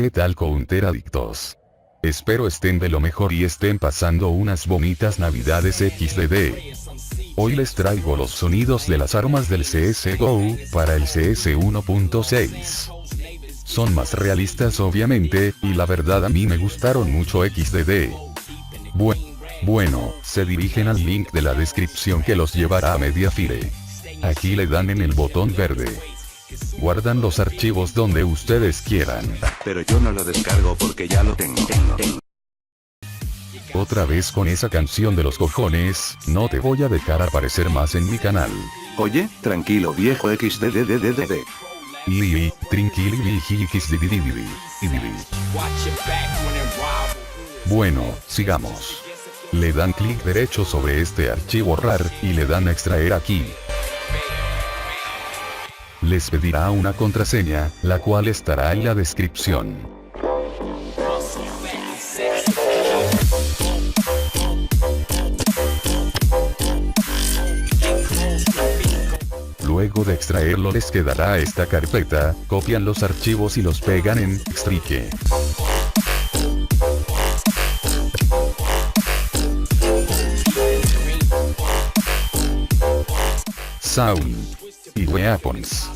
¿Qué tal Counter Adictos? Espero estén de lo mejor y estén pasando unas bonitas navidades XDD. Hoy les traigo los sonidos de las armas del CSGO, para el CS 1.6. Son más realistas obviamente, y la verdad a mí me gustaron mucho XDD. Bueno, se dirigen al link de la descripción que los llevará a Mediafire. Aquí le dan en el botón verde. Guardan los archivos donde ustedes quieran. Pero yo no lo descargo porque ya lo tengo. Otra vez con esa canción de los cojones, no te voy a dejar aparecer más en mi canal. Oye, tranquilo viejo XDDDDD. Bueno, sigamos. Le dan clic derecho sobre este archivo RAR, y le dan a extraer aquí. Les pedirá una contraseña, la cual estará en la descripción. Luego de extraerlo les quedará esta carpeta, copian los archivos y los pegan en Strike. Sound y Weapons.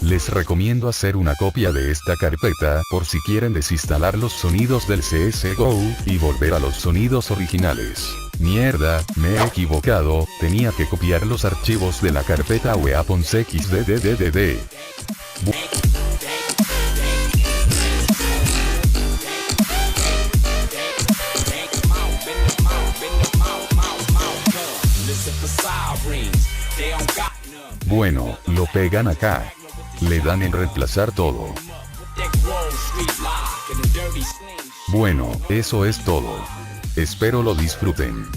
Les recomiendo hacer una copia de esta carpeta por si quieren desinstalar los sonidos del CSGO y volver a los sonidos originales. Mierda, me he equivocado, tenía que copiar los archivos de la carpeta Weapons XDDDD. Bueno, lo pegan acá. Le dan en reemplazar todo. Bueno, eso es todo. Espero lo disfruten.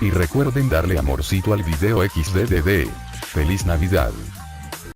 Y recuerden darle amorcito al video XDDD. ¡Feliz Navidad!